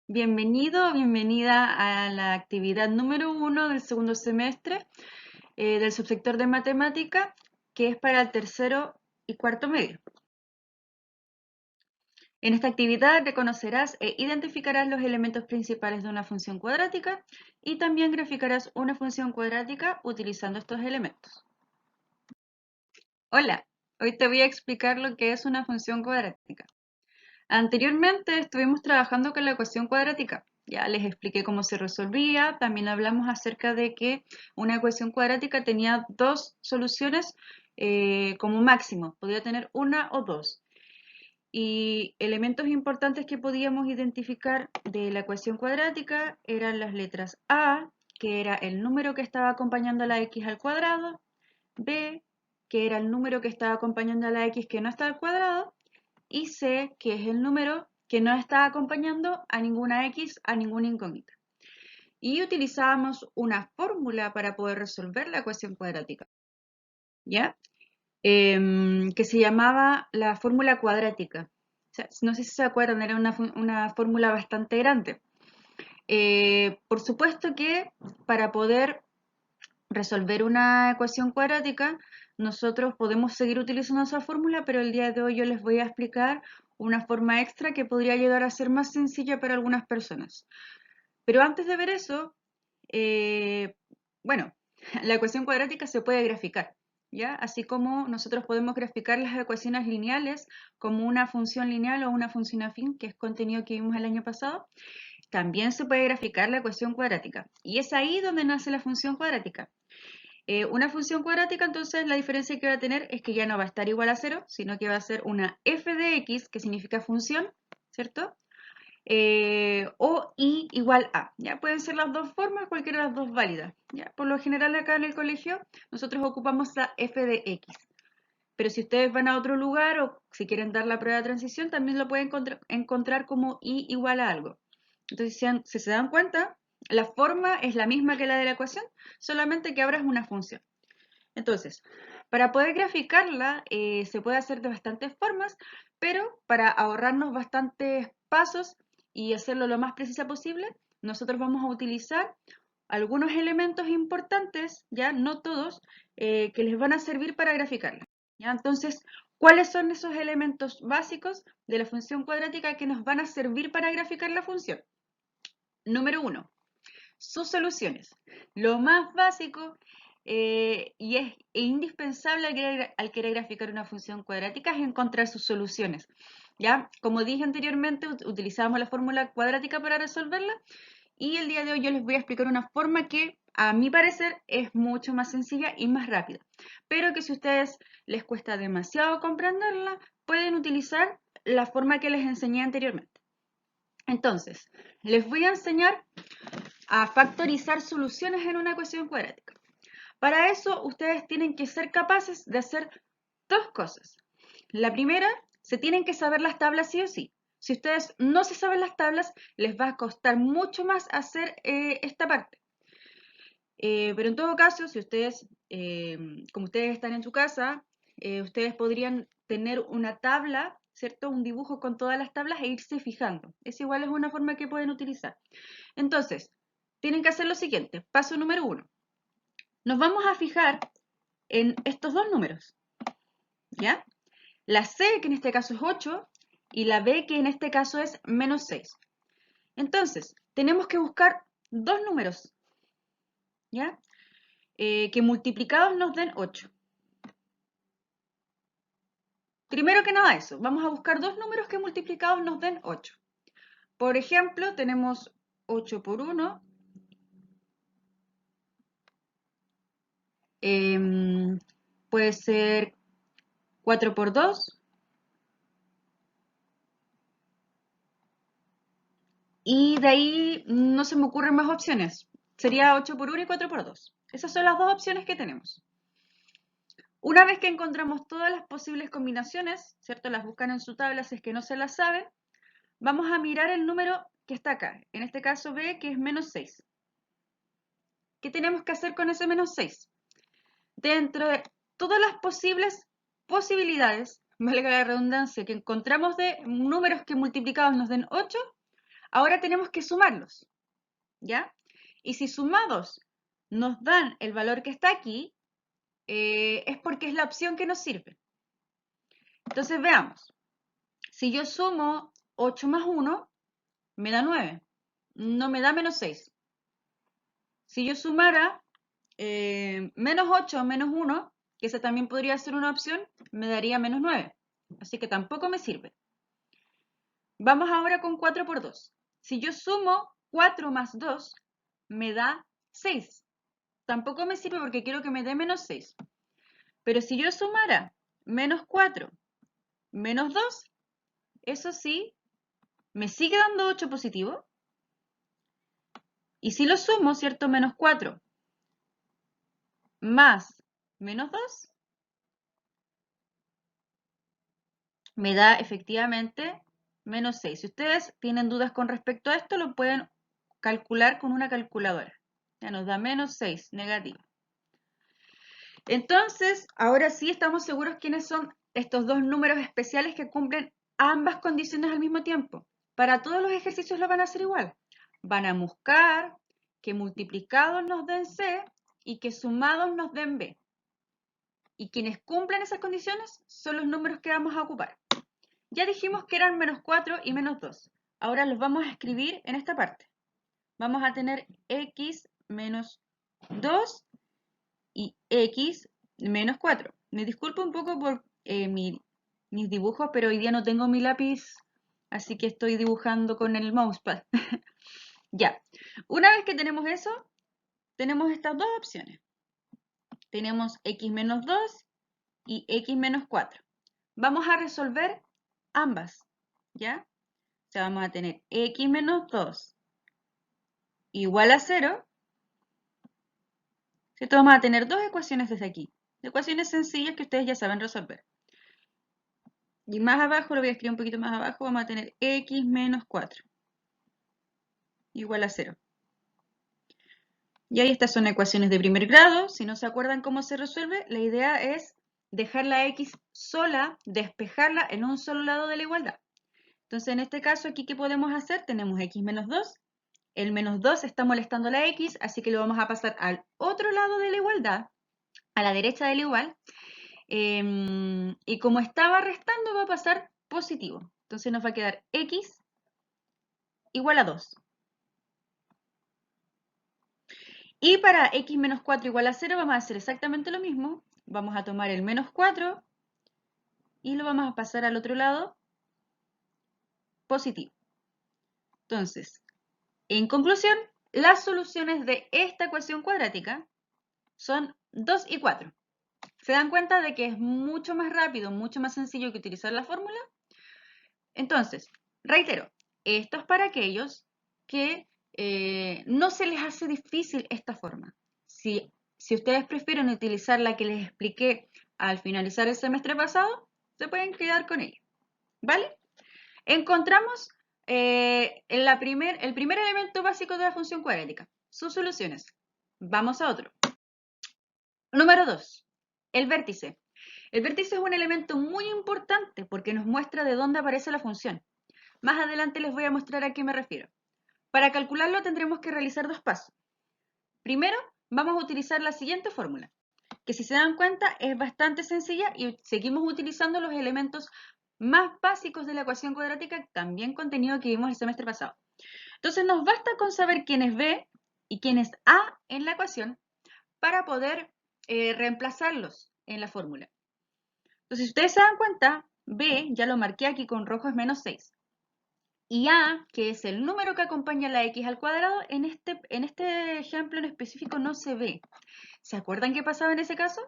Bienvenido o bienvenida a la actividad número 1 del segundo semestre del subsector de matemática, que es para el tercero y cuarto medio. En esta actividad reconocerás e identificarás los elementos principales de una función cuadrática y también graficarás una función cuadrática utilizando estos elementos. Hola, hoy te voy a explicar lo que es una función cuadrática. Anteriormente estuvimos trabajando con la ecuación cuadrática. Ya les expliqué cómo se resolvía, también hablamos acerca de que una ecuación cuadrática tenía dos soluciones como máximo, podía tener una o dos. Y elementos importantes que podíamos identificar de la ecuación cuadrática eran las letras A, que era el número que estaba acompañando a la x al cuadrado, B, que era el número que estaba acompañando a la x que no está al cuadrado, y C, que es el número que no está acompañando a ninguna x, a ninguna incógnita. Y utilizábamos una fórmula para poder resolver la ecuación cuadrática, ¿ya? Que se llamaba la fórmula cuadrática. O sea, no sé si se acuerdan, era una fórmula bastante grande. Por supuesto que para poder resolver una ecuación cuadrática, nosotros podemos seguir utilizando esa fórmula, pero el día de hoy yo les voy a explicar una forma extra que podría llegar a ser más sencilla para algunas personas. Pero antes de ver eso, bueno, la ecuación cuadrática se puede graficar, ¿ya? Así como nosotros podemos graficar las ecuaciones lineales como una función lineal o una función afín, que es contenido que vimos el año pasado, también se puede graficar la ecuación cuadrática. Y es ahí donde nace la función cuadrática. Una función cuadrática, entonces, la diferencia que va a tener es que ya no va a estar igual a 0, sino que va a ser una f de x, que significa función, ¿cierto? O y igual a, ¿ya? Pueden ser las dos formas, cualquiera de las dos válidas, ¿ya? Por lo general acá en el colegio nosotros ocupamos la f de x. Pero si ustedes van a otro lugar o si quieren dar la prueba de transición, también lo pueden encontrar como y igual a algo. Entonces, si se dan cuenta, la forma es la misma que la de la ecuación, solamente que ahora es una función. Entonces, para poder graficarla se puede hacer de bastantes formas, pero para ahorrarnos bastantes pasos y hacerlo lo más precisa posible, nosotros vamos a utilizar algunos elementos importantes, ya no todos, que les van a servir para graficarla. ¿Ya? Entonces, ¿cuáles son esos elementos básicos de la función cuadrática que nos van a servir para graficar la función? Número 1, sus soluciones. Lo más básico y es indispensable al querer graficar una función cuadrática es encontrar sus soluciones. ¿Ya? Como dije anteriormente, utilizamos la fórmula cuadrática para resolverla y el día de hoy yo les voy a explicar una forma que a mi parecer es mucho más sencilla y más rápida, pero que si a ustedes les cuesta demasiado comprenderla, pueden utilizar la forma que les enseñé anteriormente. Entonces, les voy a enseñar a factorizar soluciones en una ecuación cuadrática. Para eso, ustedes tienen que ser capaces de hacer dos cosas. La primera, se tienen que saber las tablas sí o sí. Si ustedes no se saben las tablas, les va a costar mucho más hacer esta parte. Pero en todo caso, si ustedes, como ustedes están en su casa, ustedes podrían tener una tabla, ¿cierto? Un dibujo con todas las tablas e irse fijando. Es igual, es una forma que pueden utilizar. Entonces, tienen que hacer lo siguiente. Paso número 1. Nos vamos a fijar en estos dos números, ¿ya? La C, que en este caso es 8, y la B, que en este caso es menos 6. Entonces, tenemos que buscar dos números, ¿ya? Que multiplicados nos den 8. Primero que nada eso, vamos a buscar dos números que multiplicados nos den 8. Por ejemplo, tenemos 8 por 1, puede ser 4 por 2, y de ahí no se me ocurren más opciones. Sería 8 por 1 y 4 por 2. Esas son las dos opciones que tenemos. Una vez que encontramos todas las posibles combinaciones, ¿cierto? Las buscan en su tabla si es que no se las saben. Vamos a mirar el número que está acá. En este caso B, que es menos 6. ¿Qué tenemos que hacer con ese menos 6? Dentro de todas las posibilidades, valga la redundancia, que encontramos de números que multiplicados nos den 8, Ahora tenemos que sumarlos, ¿ya? Y si sumados nos dan el valor que está aquí, es porque es la opción que nos sirve. Entonces veamos. Si yo sumo 8 más 1, me da 9. No me da menos 6. Si yo sumara menos 8 menos 1, que esa también podría ser una opción, me daría menos 9. Así que tampoco me sirve. Vamos ahora con 4 por 2. Si yo sumo 4 más 2, me da 6. Tampoco me sirve porque quiero que me dé menos 6. Pero si yo sumara menos 4 menos 2, eso sí, me sigue dando 8 positivo. Y si lo sumo, ¿cierto? Menos 4 más menos 2, me da efectivamente menos 6. Si ustedes tienen dudas con respecto a esto, lo pueden calcular con una calculadora. Ya nos da menos 6 negativo. Entonces, ahora sí estamos seguros quiénes son estos dos números especiales que cumplen ambas condiciones al mismo tiempo. Para todos los ejercicios lo van a hacer igual. Van a buscar que multiplicados nos den C y que sumados nos den B. Y quienes cumplen esas condiciones son los números que vamos a ocupar. Ya dijimos que eran menos 4 y menos 2. Ahora los vamos a escribir en esta parte. Vamos a tener x menos 2 y x menos 4. Me disculpo un poco por mis dibujos, pero hoy día no tengo mi lápiz, así que estoy dibujando con el mousepad. Ya, una vez que tenemos eso, tenemos estas dos opciones. Tenemos x menos 2 y x menos 4. Vamos a resolver ambas, ¿ya? O sea, vamos a tener x menos 2 igual a 0. ¿Cierto? Vamos a tener dos ecuaciones desde aquí. Ecuaciones sencillas que ustedes ya saben resolver. Y más abajo, lo voy a escribir un poquito más abajo, vamos a tener x menos 4 igual a 0. Y ahí estas son ecuaciones de primer grado. Si no se acuerdan cómo se resuelve, la idea es dejar la x sola, despejarla en un solo lado de la igualdad. Entonces, en este caso, aquí, ¿qué podemos hacer? Tenemos x menos 2. El menos 2 está molestando la x, así que lo vamos a pasar al otro lado de la igualdad, a la derecha del igual. Y como estaba restando, va a pasar positivo. Entonces nos va a quedar x igual a 2. Y para x menos 4 igual a 0 vamos a hacer exactamente lo mismo. Vamos a tomar el menos 4 y lo vamos a pasar al otro lado positivo. Entonces, en conclusión, las soluciones de esta ecuación cuadrática son 2 y 4. ¿Se dan cuenta de que es mucho más rápido, mucho más sencillo que utilizar la fórmula? Entonces, reitero, esto es para aquellos que no se les hace difícil esta forma. Si ustedes prefieren utilizar la que les expliqué al finalizar el semestre pasado, se pueden quedar con ella. ¿Vale? Encontramos el primer elemento básico de la función cuadrática, sus soluciones. Vamos a otro. Número 2, el vértice. El vértice es un elemento muy importante porque nos muestra de dónde aparece la función. Más adelante les voy a mostrar a qué me refiero. Para calcularlo tendremos que realizar dos pasos. Primero, vamos a utilizar la siguiente fórmula, que si se dan cuenta es bastante sencilla y seguimos utilizando los elementos más básicos de la ecuación cuadrática, también contenido que vimos el semestre pasado. Entonces nos basta con saber quién es B y quién es A en la ecuación para poder reemplazarlos en la fórmula. Entonces, si ustedes se dan cuenta, B, ya lo marqué aquí con rojo, es menos 6. Y A, que es el número que acompaña a la x al cuadrado, en este ejemplo en específico no se ve. ¿Se acuerdan qué pasaba en ese caso?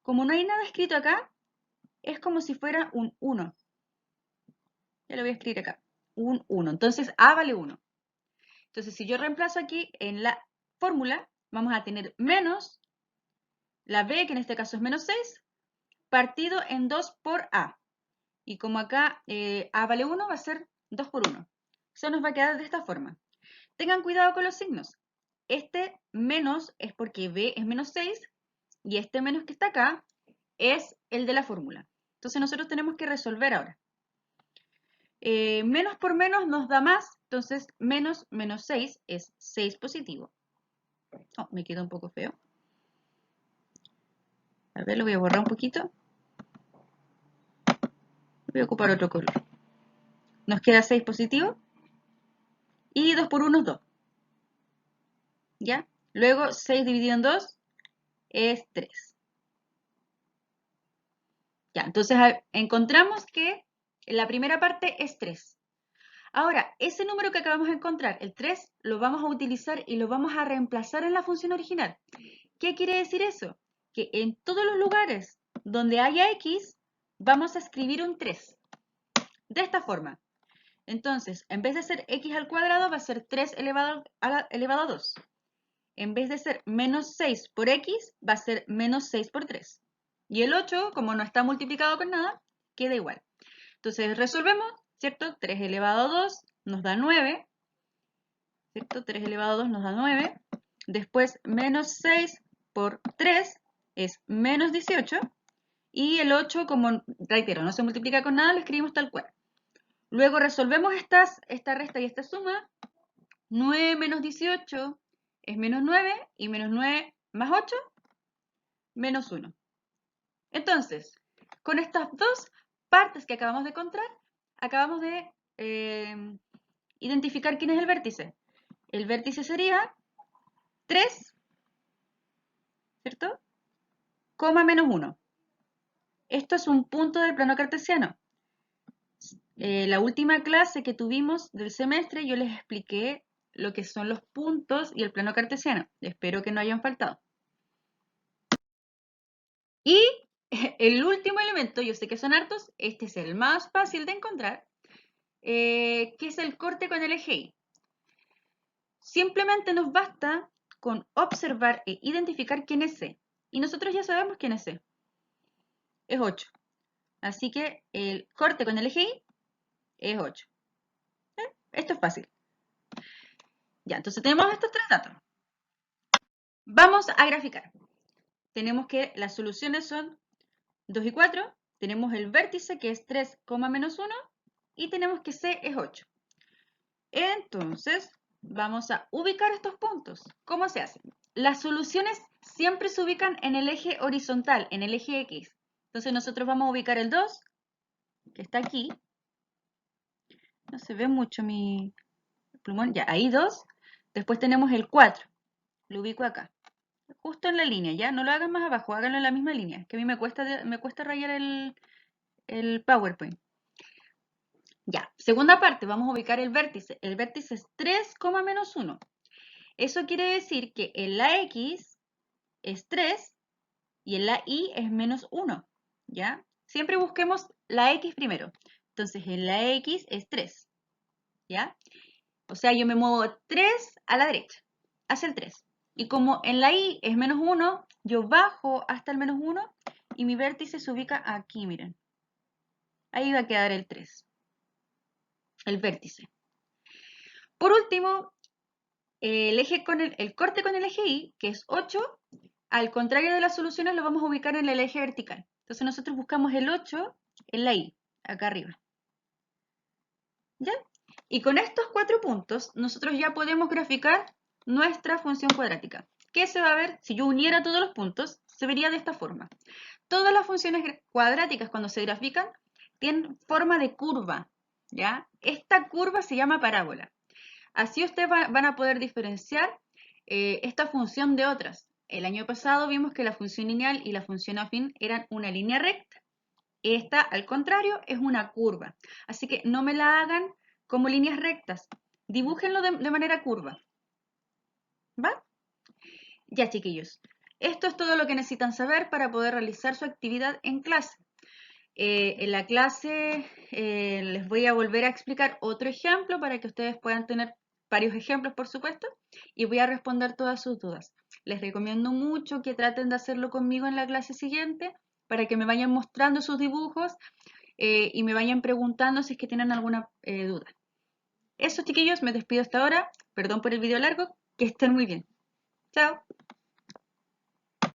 Como no hay nada escrito acá, es como si fuera un 1. Ya lo voy a escribir acá. Un 1. Entonces, A vale 1. Entonces, si yo reemplazo aquí en la fórmula, vamos a tener menos la B, que en este caso es menos 6, partido en 2 por A. Y como acá A vale 1, va a ser 2 por 1. Eso nos va a quedar de esta forma. Tengan cuidado con los signos. Este menos es porque B es menos 6 y este menos que está acá es el de la fórmula. Entonces nosotros tenemos que resolver ahora. Menos por menos nos da más, Entonces, menos 6 es 6 positivo. Oh, me queda un poco feo. A ver, lo voy a borrar un poquito. Voy a ocupar otro color. Nos queda 6 positivo. Y 2 por 1 es 2. ¿Ya? Luego, 6 dividido en 2 es 3. Ya, entonces encontramos que la primera parte es 3. Ahora, ese número que acabamos de encontrar, el 3, lo vamos a utilizar y lo vamos a reemplazar en la función original. ¿Qué quiere decir eso? Que en todos los lugares donde haya x, vamos a escribir un 3. De esta forma. Entonces, en vez de ser x al cuadrado, va a ser 3 elevado a 2. En vez de ser menos 6 por x, va a ser menos 6 por 3. Y el 8, como no está multiplicado con nada, queda igual. Entonces resolvemos, ¿cierto? 3 elevado a 2 nos da 9, ¿cierto? 3 elevado a 2 nos da 9. Después, menos 6 por 3 es menos 18. Y el 8, como, reitero, no se multiplica con nada, lo escribimos tal cual. Luego resolvemos esta resta y esta suma. 9 menos 18 es menos 9 y menos 9 más 8, menos 1. Entonces, con estas dos partes que acabamos de encontrar, acabamos de identificar quién es el vértice. El vértice sería 3, ¿cierto? Coma menos 1. Esto es un punto del plano cartesiano. La última clase que tuvimos del semestre yo les expliqué lo que son los puntos y el plano cartesiano. Espero que no hayan faltado. Y el último elemento, yo sé que son hartos, este es el más fácil de encontrar, que es el corte con el eje Y. Simplemente nos basta con observar e identificar quién es C. Y nosotros ya sabemos quién es C. Es 8. Así que el corte con el eje Y es 8. Esto es fácil. Ya, entonces tenemos estos tres datos. Vamos a graficar. Tenemos que las soluciones son 2 y 4. Tenemos el vértice que es 3, menos 1. Y tenemos que C es 8. Entonces, vamos a ubicar estos puntos. ¿Cómo se hace? Las soluciones siempre se ubican en el eje horizontal, en el eje X. Entonces nosotros vamos a ubicar el 2, que está aquí. No se ve mucho mi plumón. Ya, ahí 2. Después tenemos el 4. Lo ubico acá. Justo en la línea, ¿ya? No lo hagan más abajo, háganlo en la misma línea. Que a mí me cuesta rayar el PowerPoint. Ya, segunda parte, vamos a ubicar el vértice. El vértice es 3, menos 1. Eso quiere decir que en la X es 3 y en la Y es menos 1, ¿ya? Siempre busquemos la X primero. Entonces, en la X es 3, ¿ya? O sea, yo me muevo 3 a la derecha, hacia el 3. Y como en la Y es menos 1, yo bajo hasta el menos 1 y mi vértice se ubica aquí, miren. Ahí va a quedar el 3, el vértice. Por último, el corte con el eje Y, que es 8, al contrario de las soluciones lo vamos a ubicar en el eje vertical. Entonces nosotros buscamos el 8 en la Y, acá arriba. ¿Ya? Y con estos 4 puntos, nosotros ya podemos graficar nuestra función cuadrática. ¿Qué se va a ver? Si yo uniera todos los puntos, se vería de esta forma. Todas las funciones cuadráticas cuando se grafican tienen forma de curva, ¿ya? Esta curva se llama parábola. Así ustedes van a poder diferenciar esta función de otras. El año pasado vimos que la función lineal y la función afín eran una línea recta. Esta, al contrario, es una curva. Así que no me la hagan como líneas rectas. Dibújenlo de manera curva. ¿Va? Ya, chiquillos. Esto es todo lo que necesitan saber para poder realizar su actividad en clase. En la clase les voy a volver a explicar otro ejemplo para que ustedes puedan tener varios ejemplos, por supuesto, y voy a responder todas sus dudas. Les recomiendo mucho que traten de hacerlo conmigo en la clase siguiente para que me vayan mostrando sus dibujos y me vayan preguntando si es que tienen alguna duda. Eso, chiquillos, me despido hasta ahora. Perdón por el video largo. Que estén muy bien. Chao.